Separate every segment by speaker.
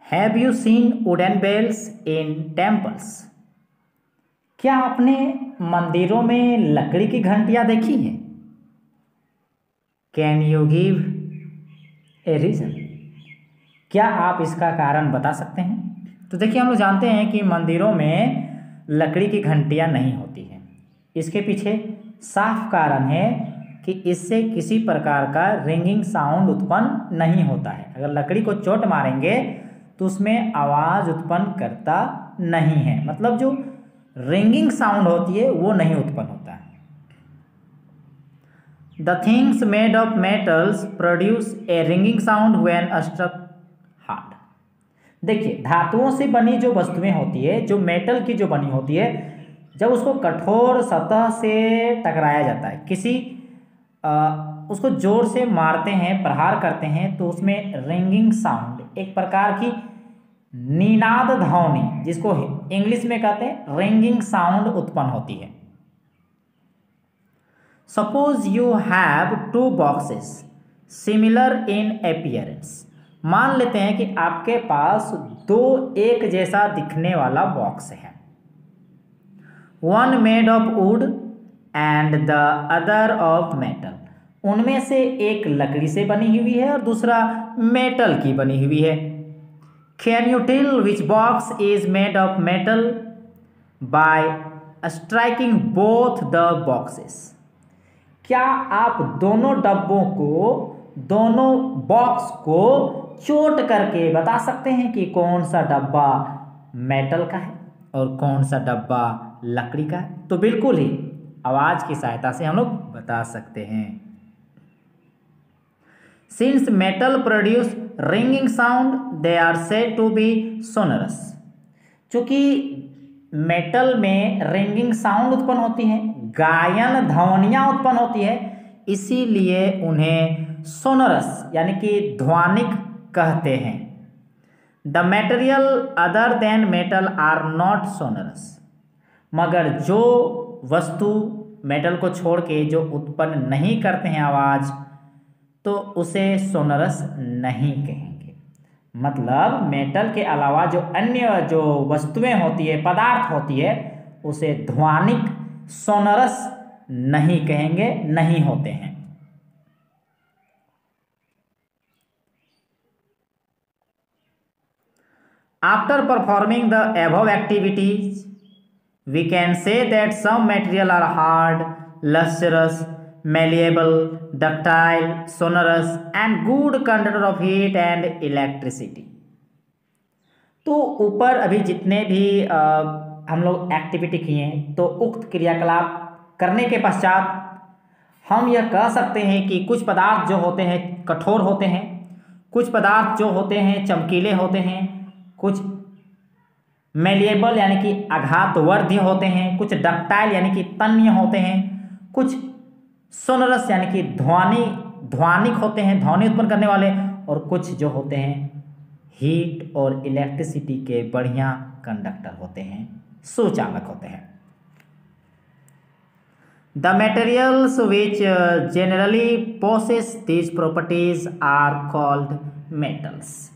Speaker 1: Have you seen wooden bells in temples? क्या आपने मंदिरों में लकड़ी की घंटियां देखी हैं? Can you give a reason? क्या आप इसका कारण बता सकते हैं? तो देखिए, हम लोग जानते हैं कि मंदिरों में लकड़ी की घंटियां नहीं होती हैं। इसके पीछे साफ कारण है कि इससे किसी प्रकार का रिंगिंग साउंड उत्पन्न नहीं होता है। अगर लकड़ी को चोट मारेंगे तो उसमें आवाज़ उत्पन्न करता नहीं है, मतलब जो रिंगिंग साउंड होती है वो नहीं उत्पन्न होता है। The things made of metals produce a ringing sound when struck hard. देखिए, धातुओं से बनी जो वस्तुएं होती है, जो मेटल की जो बनी होती है, जब उसको कठोर सतह से टकराया जाता है, किसी उसको जोर से मारते हैं, प्रहार करते हैं, तो उसमें रिंगिंग साउंड, एक प्रकार की निनाद ध्वनि, जिसको इंग्लिश में कहते हैं रिंगिंग साउंड, उत्पन्न होती है। Suppose you have two boxes similar in appearance. मान लेते हैं कि आपके पास दो एक जैसा दिखने वाला बॉक्स है, one made of would and the other of metal. उनमें से एक लकड़ी से बनी हुई है और दूसरा मेटल की बनी हुई है। Can you tell which box is made of metal by striking both the boxes? क्या आप दोनों डब्बों को, दोनों बॉक्स को चोट करके बता सकते हैं कि कौन सा डब्बा मेटल का है और कौन सा डब्बा लकड़ी का है? तो बिल्कुल ही आवाज की सहायता से हम लोग बता सकते हैं। Since metal produce ringing sound they are said to be sonorous. चूंकि मेटल में रिंगिंग साउंड उत्पन्न होती है, गायन ध्वनियां उत्पन्न होती है, इसीलिए उन्हें सोनरस यानी कि ध्वनिक कहते हैं। The material other than metal are not sonorous. मगर जो वस्तु मेटल को छोड़ के जो उत्पन्न नहीं करते हैं आवाज, तो उसे सोनरस नहीं कहेंगे। मतलब मेटल के अलावा जो अन्य जो वस्तुएं होती है, पदार्थ होती है, उसे ध्वनिक सोनरस नहीं कहेंगे, नहीं होते हैं। After performing the above activities we can say that some material are hard, lustrous, malleable, ductile, sonorous and good conductor of heat and electricity। तो ऊपर अभी जितने भी हम लोग एक्टिविटी किए, तो उक्त क्रियाकलाप करने के पश्चात हम यह कह सकते हैं कि कुछ पदार्थ जो होते हैं कठोर होते हैं, कुछ पदार्थ जो होते हैं चमकीले होते हैं, कुछ मेलिएबल यानी कि आघातवर्धी होते हैं, कुछ डक्टाइल यानी कि तन्य होते हैं, कुछ सोनरस यानी कि ध्वनिक होते हैं, ध्वनि उत्पन्न करने वाले, और कुछ जो होते हैं हीट और इलेक्ट्रिसिटी के बढ़िया कंडक्टर होते हैं, सुचालक होते हैं। The materials which generally possess these properties are called metals.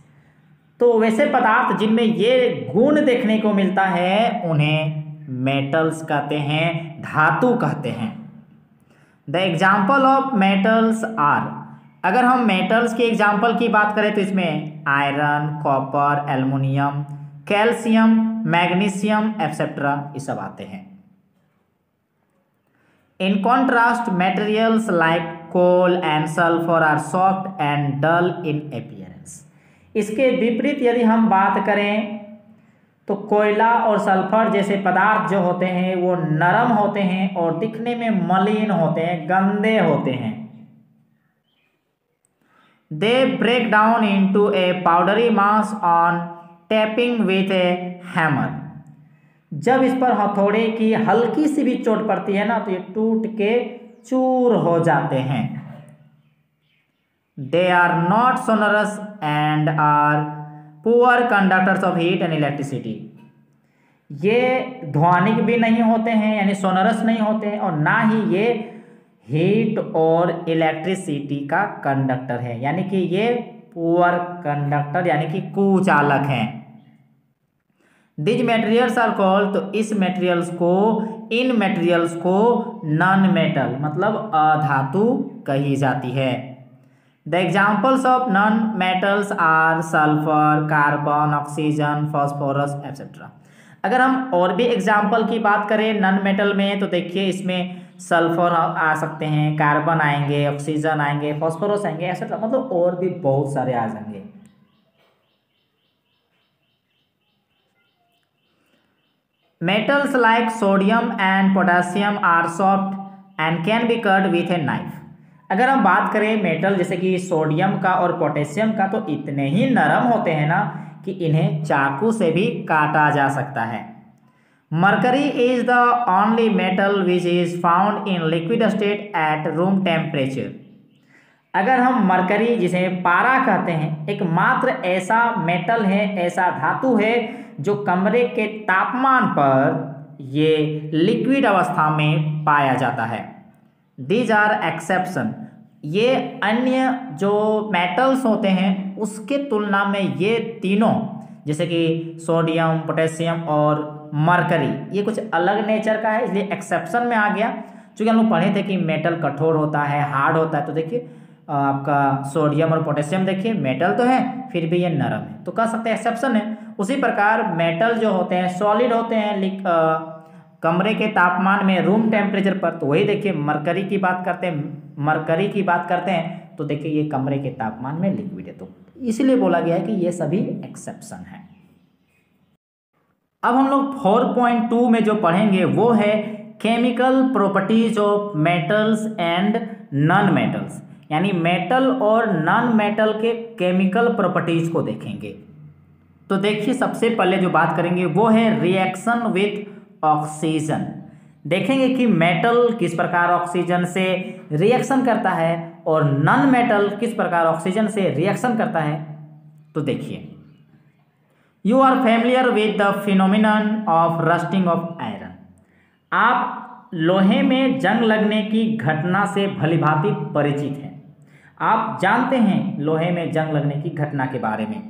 Speaker 1: तो वैसे पदार्थ जिनमें ये गुण देखने को मिलता है, उन्हें मेटल्स कहते हैं, धातु कहते हैं। The example of metals are, अगर हम मेटल्स के एग्जाम्पल की बात करें तो इसमें iron, copper, aluminium, calcium, magnesium etcetera ये सब आते हैं। In contrast materials like coal and sulphur are soft and dull in appearance. इसके विपरीत यदि हम बात करें तो कोयला और सल्फर जैसे पदार्थ जो होते हैं वो नरम होते हैं और दिखने में मलिन होते हैं, गंदे होते हैं। They break down into a powdery mass on tapping with a hammer. जब इस पर हथौड़े की हल्की सी भी चोट पड़ती है ना, तो ये टूट के चूर हो जाते हैं। They are not sonorous and are poor conductors of heat and electricity। ये ध्वनिक भी नहीं होते हैं यानी सोनरस नहीं होते हैं, और ना ही ये हीट और इलेक्ट्रिसिटी का कंडक्टर है, यानी कि ये पुअर कंडक्टर यानी कि कुचालक हैं। दिज मटेरियल्स आर कॉल्ड, तो इस मटेरियल्स को, इन मटेरियल्स को नॉन मेटल मतलब अधातु कही जाती है। The examples of non metals are sulphur, carbon, oxygen, phosphorus etcetera. अगर हम और भी एग्जाम्पल की बात करें नॉन मेटल में, तो देखिए इसमें सल्फर आ सकते हैं, कार्बन आएंगे, ऑक्सीजन आएंगे, फॉस्फोरस आएंगे, एक्सेट्रा, मतलब और भी बहुत सारे आ जाएंगे। Metals like sodium and potassium are soft and can be cut with a knife. अगर हम बात करें मेटल जैसे कि सोडियम का और पोटेशियम का, तो इतने ही नरम होते हैं ना कि इन्हें चाकू से भी काटा जा सकता है। Mercury is the only metal which is found in liquid state at room temperature. अगर हम मरकरी जिसे पारा कहते हैं, एकमात्र ऐसा मेटल है, ऐसा धातु है जो कमरे के तापमान पर ये लिक्विड अवस्था में पाया जाता है। दीज आर एक्सेप्शन, ये अन्य जो मेटल्स होते हैं उसके तुलना में ये तीनों जैसे कि सोडियम, पोटेशियम और मरकरी ये कुछ अलग नेचर का है, इसलिए एक्सेप्शन में आ गया। चूँकि हम लोग पढ़े थे कि मेटल कठोर होता है, हार्ड होता है, तो देखिए आपका सोडियम और पोटेशियम देखिए मेटल तो है फिर भी ये नरम है, तो कह सकते हैं एक्सेप्शन है। उसी प्रकार मेटल जो होते हैं सॉलिड होते हैं कमरे के तापमान में, रूम टेम्परेचर पर, तो वही देखिए मरकरी की बात करते हैं, तो देखिए ये कमरे के तापमान में लिक्विड है, तो इसलिए बोला गया है कि ये सभी एक्सेप्शन है। अब हम लोग 4.2 में जो पढ़ेंगे वो है chemical properties of metals and non metals, यानी मेटल और नॉन मेटल के केमिकल प्रॉपर्टीज को देखेंगे। तो देखिए सबसे पहले जो बात करेंगे वो है रिएक्शन विथ ऑक्सीजन। देखेंगे कि मेटल किस प्रकार ऑक्सीजन से रिएक्शन करता है और नॉन मेटल किस प्रकार ऑक्सीजन से रिएक्शन करता है। तो देखिए, you are familiar with the phenomenon of rusting of iron. आप लोहे में जंग लगने की घटना से भलीभांति परिचित हैं, आप जानते हैं लोहे में जंग लगने की घटना के बारे में।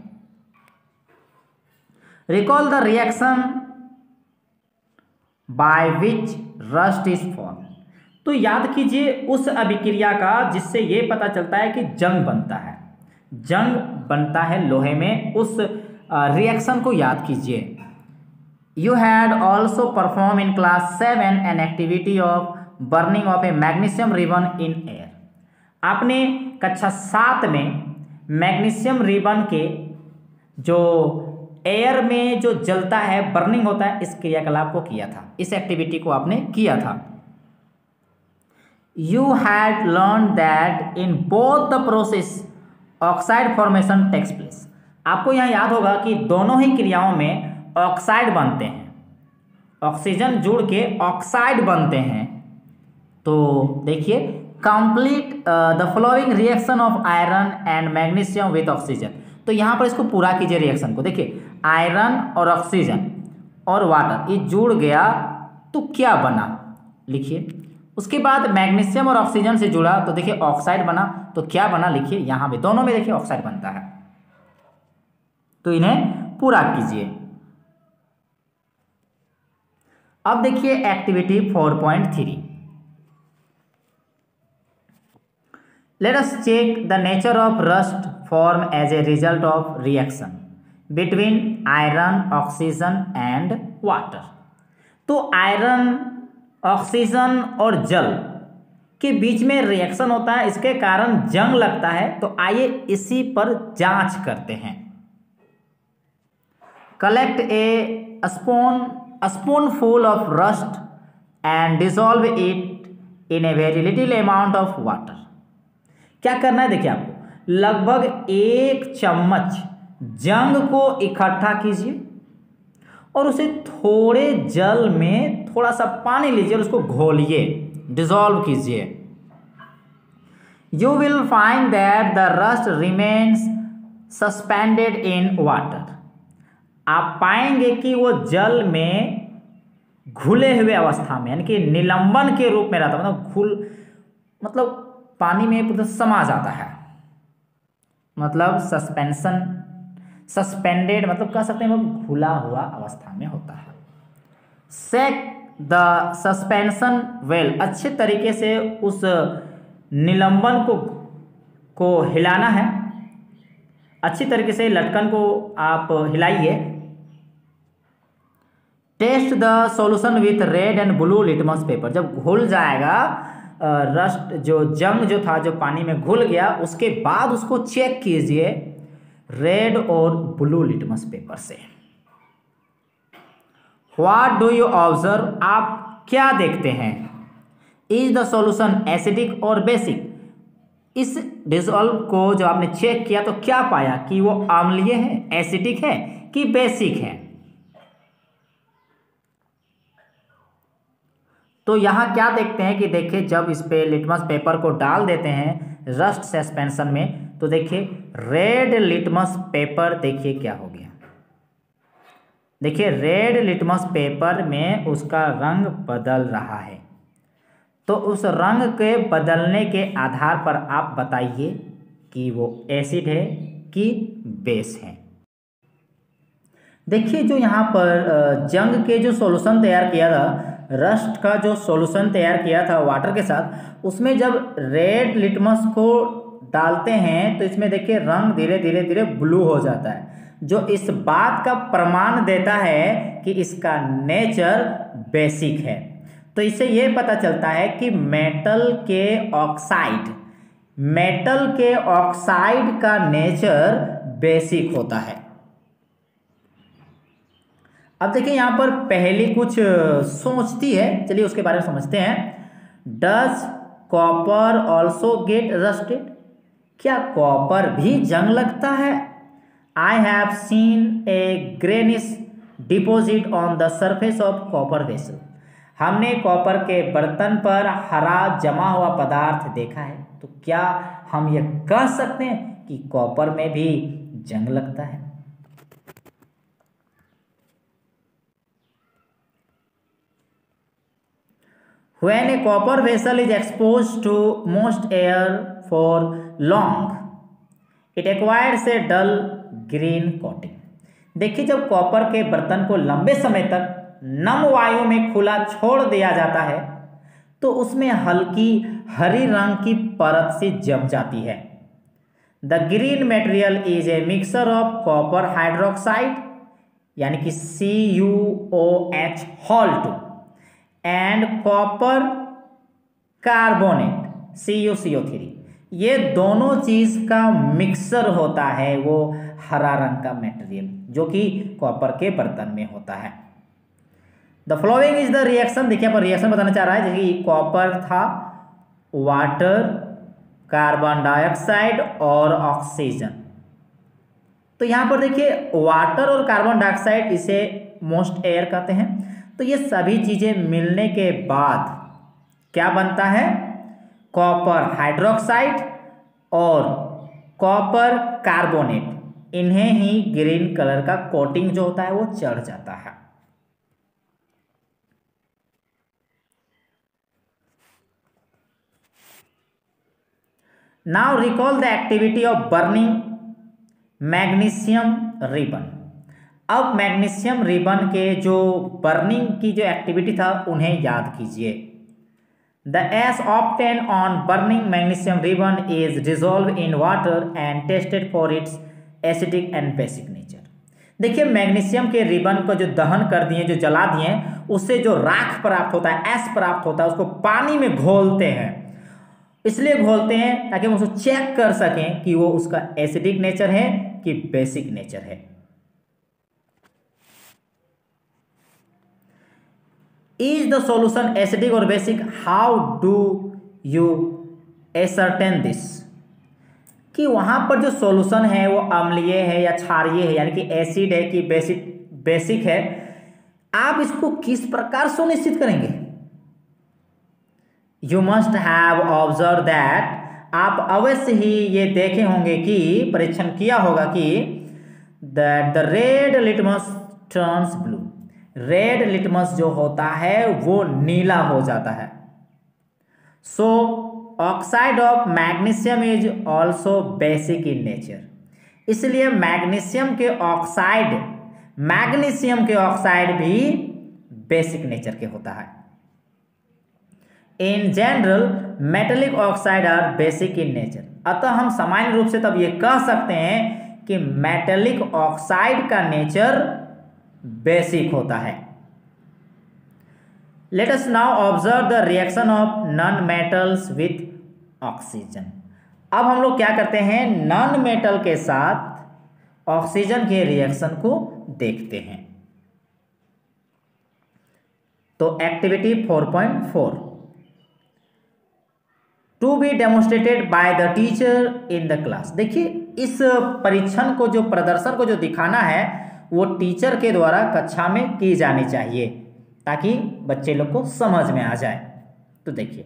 Speaker 1: Recall the reaction by which rust is form. तो याद कीजिए उस अभिक्रिया का जिससे ये पता चलता है कि जंग बनता है, जंग बनता है लोहे में, उस रिएक्शन को याद कीजिए। You had also perform in class 7 an activity of burning of A magnesium ribbon in air. आपने कक्षा 7 में मैग्नीशियम रिबन के जो एयर में जो जलता है, बर्निंग होता है, इस क्रियाकलाप को किया था, इस एक्टिविटी को आपने किया था। You had learn that in both the process oxide formation takes place. आपको यहाँ याद होगा कि दोनों ही क्रियाओं में ऑक्साइड बनते हैं, ऑक्सीजन जुड़ के ऑक्साइड बनते हैं। तो देखिए, complete the following reaction of iron and magnesium with oxygen. तो यहाँ पर इसको पूरा कीजिए रिएक्शन को। देखिए, आयरन और ऑक्सीजन और वाटर ये जुड़ गया तो क्या बना, लिखिए। उसके बाद मैग्नीशियम और ऑक्सीजन से जुड़ा तो देखिए ऑक्साइड बना, तो क्या बना लिखिए, यहाँ पे दोनों में देखिए ऑक्साइड बनता है। तो इन्हें पूरा कीजिए। अब देखिए activity 4.3। Let us check the nature of rust form as a result of reaction between iron, oxygen and water। तो आयरन, ऑक्सीजन और जल के बीच में रिएक्शन होता है, इसके कारण जंग लगता है। तो आइए इसी पर जांच करते हैं। Collect A spoonful of rust and dissolve it in a very little amount of water. क्या करना है, देखिए आपको लगभग 1 चम्मच जंग को इकट्ठा कीजिए और उसे थोड़े जल में थोड़ा सा पानी लीजिए और उसको घोलिए, डिसॉल्व कीजिए। You will find that the rust remains suspended in water. आप पाएंगे कि वो जल में घुले हुए अवस्था में, यानी कि निलंबन के रूप में रहता है, मतलब पानी में पूरा समा जाता है। मतलब सस्पेंशन, सस्पेंडेड मतलब कह सकते हैं वो घुला हुआ अवस्था में होता है। सेक द सस्पेंशन वेल, अच्छे तरीके से उस निलंबन को हिलाना है, अच्छी तरीके से लटकन को आप हिलाइए। Test the solution with red and blue litmus paper, जब घुल जाएगा रस्ट जो जंग जो था जो पानी में घुल गया, उसके बाद उसको चेक कीजिए रेड और ब्लू लिटमस पेपर से। व्हाट डू यू ऑब्जर्व, आप क्या देखते हैं? इज द सॉल्यूशन एसिडिक और बेसिक, इस डिसॉल्व को जो आपने चेक किया तो क्या पाया कि वो अम्लीय है, एसिडिक है कि बेसिक है? तो यहाँ क्या देखते हैं कि देखिए जब इस पे लिटमस पेपर को डाल देते हैं रस्ट सस्पेंशन में, तो देखिए रेड लिटमस पेपर देखिए क्या हो गया। देखिए रेड लिटमस पेपर में उसका रंग बदल रहा है। तो उस रंग के बदलने के आधार पर आप बताइए कि वो एसिड है कि बेस है। देखिए जो यहाँ पर जंग के जो सॉल्यूशन तैयार किया था, रस्ट का जो सॉल्यूशन तैयार किया था वाटर के साथ, उसमें जब रेड लिटमस को डालते हैं तो इसमें देखिए रंग धीरे धीरे धीरे ब्लू हो जाता है, जो इस बात का प्रमाण देता है कि इसका नेचर बेसिक है। तो इससे ये पता चलता है कि मेटल के ऑक्साइड का नेचर बेसिक होता है। अब देखिए यहाँ पर पहली कुछ सोचती है, चलिए उसके बारे में समझते हैं। Does copper also get rusted, क्या कॉपर भी जंग लगता है? I have seen A greenish deposit on the surface of copper vessel, हमने कॉपर के बर्तन पर हरा जमा हुआ पदार्थ देखा है। तो क्या हम ये कह सकते हैं कि कॉपर में भी जंग लगता है? When a copper vessel is exposed to most air for long, it acquires a dull green coating. देखिए जब कॉपर के बर्तन को लंबे समय तक नम वायु में खुला छोड़ दिया जाता है तो उसमें हल्की हरी रंग की परत सी जम जाती है। The green material is a mixture of copper hydroxide यानी कि CuOH Hol2 and copper carbonate CuCO3, ये दोनों चीज का मिक्सर होता है वो हरा रंग का मटेरियल जो कि कॉपर के बर्तन में होता है। The following is the reaction, देखिए पर रिएक्शन बताना चाह रहा है। जैसे कि कॉपर था, वाटर, कार्बन डाइऑक्साइड और ऑक्सीजन। तो यहां पर देखिए वाटर और कार्बन डाइऑक्साइड इसे मोस्ट एयर कहते हैं। तो ये सभी चीजें मिलने के बाद क्या बनता है? कॉपर हाइड्रोक्साइड और कॉपर कार्बोनेट, इन्हें ही ग्रीन कलर का कोटिंग जो होता है वो चढ़ जाता है। Now recall the activity of burning magnesium ribbon. अब मैग्नीशियम रिबन के जो बर्निंग की जो एक्टिविटी था उन्हें याद कीजिए। The ash obtain on burning magnesium ribbon is dissolve in water and tested for its acidic and basic nature. देखिए मैग्नीशियम के रिबन को जो दहन कर दिए, जो जला दिए, उससे जो राख प्राप्त होता है, एश प्राप्त होता है, उसको पानी में घोलते हैं। इसलिए घोलते हैं ताकि हम उसको चेक कर सकें कि वो उसका एसिडिक नेचर है कि बेसिक नेचर है। Is the solution acidic or basic? How do you ascertain this? कि वहां पर जो सॉल्यूशन है वो अम्लीय है या क्षारीय है, यानी कि एसिड है कि बेसिक है, आप इसको किस प्रकार सुनिश्चित करेंगे? You must have observe that, आप अवश्य ही ये देखे होंगे कि परीक्षण किया होगा कि that the red litmus turns blue, red litmus जो होता है वो नीला हो जाता है। So oxide of magnesium is also basic in nature, इसलिए मैग्नीशियम के ऑक्साइड भी बेसिक नेचर के होता है। In general metallic oxide are basic in nature, अतः हम सामान्य रूप से तब ये कह सकते हैं कि मेटेलिक ऑक्साइड का नेचर बेसिक होता है। Let us now observe the reaction of non metals with oxygen. अब हम लोग क्या करते हैं, नॉन मेटल के साथ ऑक्सीजन के रिएक्शन को देखते हैं। तो activity 4.4 to be demonstrated by the teacher in the class. देखिए इस परीक्षण को जो प्रदर्शन को जो दिखाना है वो टीचर के द्वारा कक्षा में की जानी चाहिए ताकि बच्चे लोग को समझ में आ जाए। तो देखिए,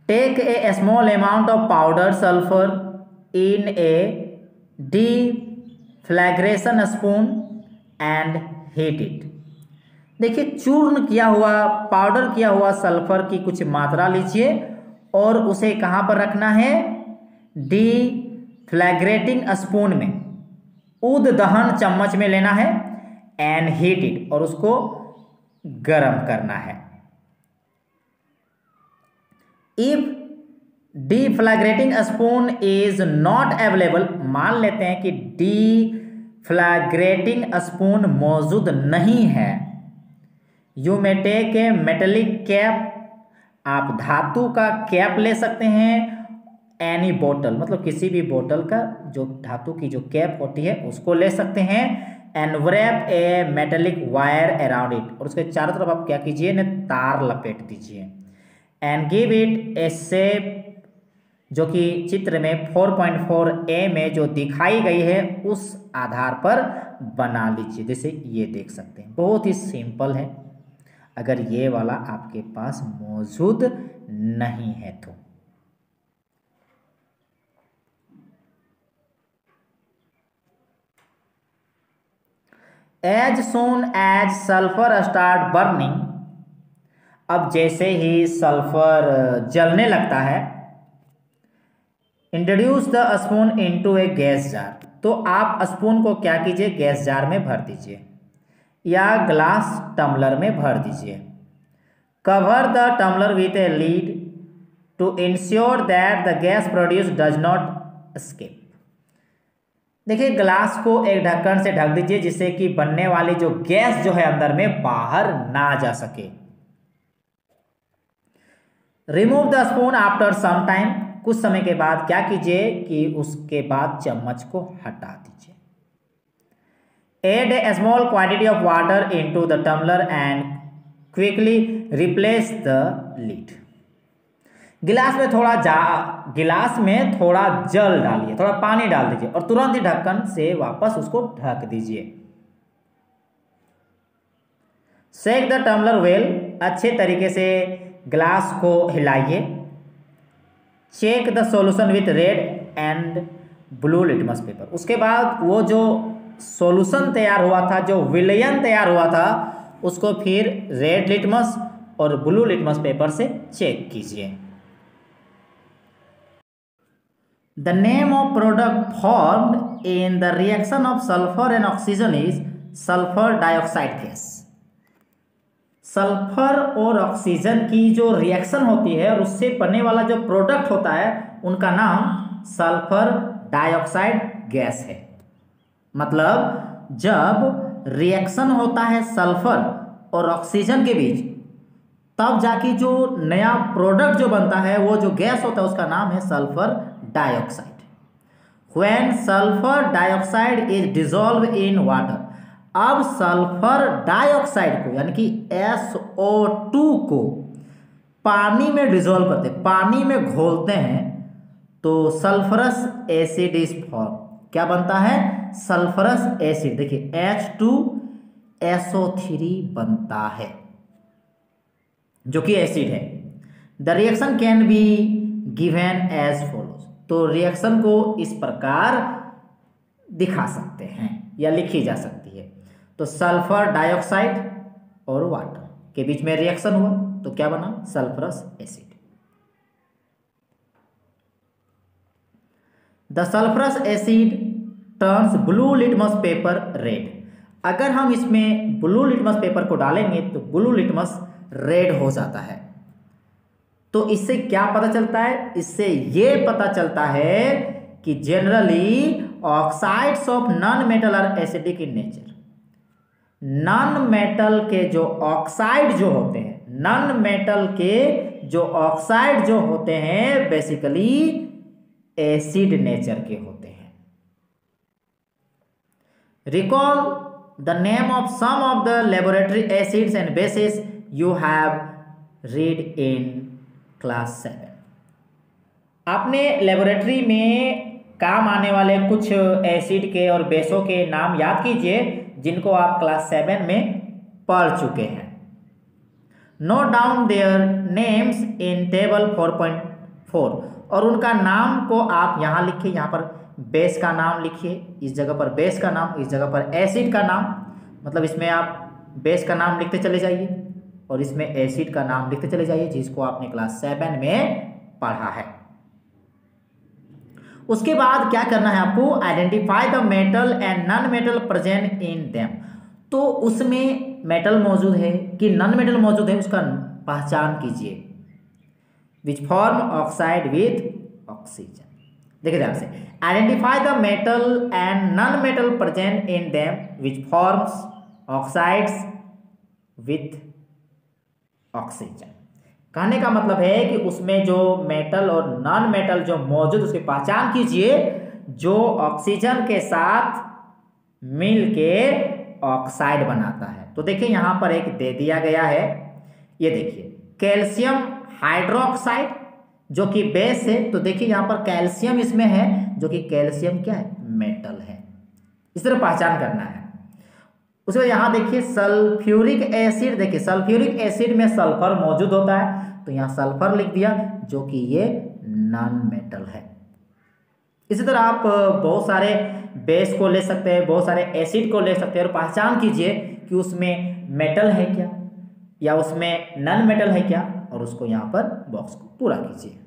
Speaker 1: take a small amount of powder sulphur in a deflagration spoon and heat it. देखिए चूर्ण किया हुआ, पाउडर किया हुआ सल्फर की कुछ मात्रा लीजिए और उसे कहाँ पर रखना है, डिफ्लैग्रेटिंग स्पून में, उद दहन चम्मच में लेना है, एंड हीट इट, और उसको गर्म करना है। If deflagrating spoon is not available, मान लेते हैं कि डिफ्लैग्रेटिंग स्पून मौजूद नहीं है, you may take a metallic cap, आप धातु का कैप ले सकते हैं, एनी बोतल, मतलब किसी भी बोतल का जो धातु की जो कैप होती है उसको ले सकते हैं, and wrap A metallic wire around it, और उसके चारों तरफ आप क्या कीजिए ना, तार लपेट दीजिए, and give it A shape, जो कि चित्र में 4.4a में जो दिखाई गई है उस आधार पर बना लीजिए। जैसे ये देख सकते हैं, बहुत ही सिंपल है अगर ये वाला आपके पास मौजूद नहीं है तो। As soon as sulphur start burning, अब जैसे ही सल्फर जलने लगता है, introduce the spoon into a gas jar, तो आप स्पून को क्या कीजिए, गैस जार में भर दीजिए या ग्लास टम्बलर में भर दीजिए। Cover the tumbler with a lid to ensure that the gas produce does not escape. देखिए ग्लास को एक ढक्कन से ढक दीजिए जिससे कि बनने वाली जो गैस जो है अंदर में बाहर ना जा सके। Remove the spoon after some time, कुछ समय के बाद क्या कीजिए कि उसके बाद चम्मच को हटा दीजिए। Add a small quantity of water into the tumbler and quickly replace the lid. गिलास में थोड़ा जल डालिए, थोड़ा पानी डाल दीजिए और तुरंत ही ढक्कन से वापस उसको ढक दीजिए। शेक द टम्बलर वेल, अच्छे तरीके से ग्लास को हिलाइए। Check the solution with red and blue litmus paper, उसके बाद वो जो सॉल्यूशन तैयार हुआ था, जो विलयन तैयार हुआ था, उसको फिर रेड लिटमस और ब्लू लिटमस पेपर से चेक कीजिए। The name of product formed in the reaction of sulfur and oxygen is sulfur dioxide gas. Sulphur और ऑक्सीजन की जो रिएक्शन होती है और उससे बनने वाला जो प्रोडक्ट होता है उनका नाम सल्फर डाइऑक्साइड गैस है। मतलब जब रिएक्शन होता है सल्फर और ऑक्सीजन के बीच, तब जाके जो नया प्रोडक्ट जो बनता है वो जो गैस होता है उसका नाम है sulphur dioxide. When sulfur dioxide is dissolved in water, अब सल्फर डाइऑक्साइड को यानी कि SO2 को पानी में डिजोल्व करते हैं, पानी में घोलते हैं, तो सल्फरस एसिड इज फॉर्म। क्या बनता है? Sulphurous acid. देखिए H2SO3 बनता है जो कि एसिड है। The reaction can be given as follows, तो रिएक्शन को इस प्रकार दिखा सकते हैं या लिखी जा सकती है। तो सल्फर डाइऑक्साइड और वाटर के बीच में रिएक्शन हुआ तो क्या बना? Sulphurous acid. The sulphurous asset turns blue litmus paper red. अगर हम इसमें ब्लू लिटमस पेपर को डालेंगे तो ब्लू लिटमस रेड हो जाता है। तो इससे क्या पता चलता है? इससे ये पता चलता है कि generally oxides of non metal are acidic in nature. Non metal के जो ऑक्साइड जो होते हैं, नॉन मेटल के जो ऑक्साइड जो होते हैं बेसिकली एसिड नेचर के होते हैं। Recall the name of some of the laboratory acids and bases you have read in class 7। आपने लेबोरेटरी में काम आने वाले कुछ एसिड के और बेसों के नाम याद कीजिए जिनको आप क्लास 7 में पढ़ चुके हैं। Note down their names in table 4.4 और उनका नाम को आप यहाँ लिखिए। यहाँ पर बेस का नाम लिखिए, इस जगह पर बेस का नाम, इस जगह पर एसिड का नाम। मतलब इसमें आप बेस का नाम लिखते चले जाइए और इसमें एसिड का नाम लिखते चले जाइए जिसको आपने क्लास 7 में पढ़ा है। उसके बाद क्या करना है आपको? Identify the metal and non metal present in them. तो उसमें मेटल मौजूद है कि नॉन मेटल मौजूद है उसका पहचान कीजिए। Which form oxide with oxygen. देखिए ध्यान से, identify the metal and non metal present in them which forms oxides with oxygen. कहने का मतलब है कि उसमें जो मेटल और नॉन मेटल जो मौजूद उसकी पहचान कीजिए जो ऑक्सीजन के साथ मिल के ऑक्साइड बनाता है। तो देखिए यहाँ पर एक दे दिया गया है, ये देखिए कैल्शियम हाइड्रोक्साइड जो कि बेस है। तो देखिए यहाँ पर कैल्शियम इसमें है जो कि कैल्शियम क्या है? मेटल है। इस तरह पहचान करना है। उसके बाद यहाँ देखिए सल्फ्यूरिक एसिड। देखिए सल्फ्यूरिक एसिड में सल्फर मौजूद होता है तो यहाँ सल्फर लिख दिया जो कि ये नॉन मेटल है। इसी तरह आप बहुत सारे बेस को ले सकते हैं, बहुत सारे एसिड को ले सकते हैं और पहचान कीजिए कि उसमें मेटल है क्या या उसमें नॉन मेटल है क्या और उसको यहाँ पर बॉक्स को पूरा कीजिए।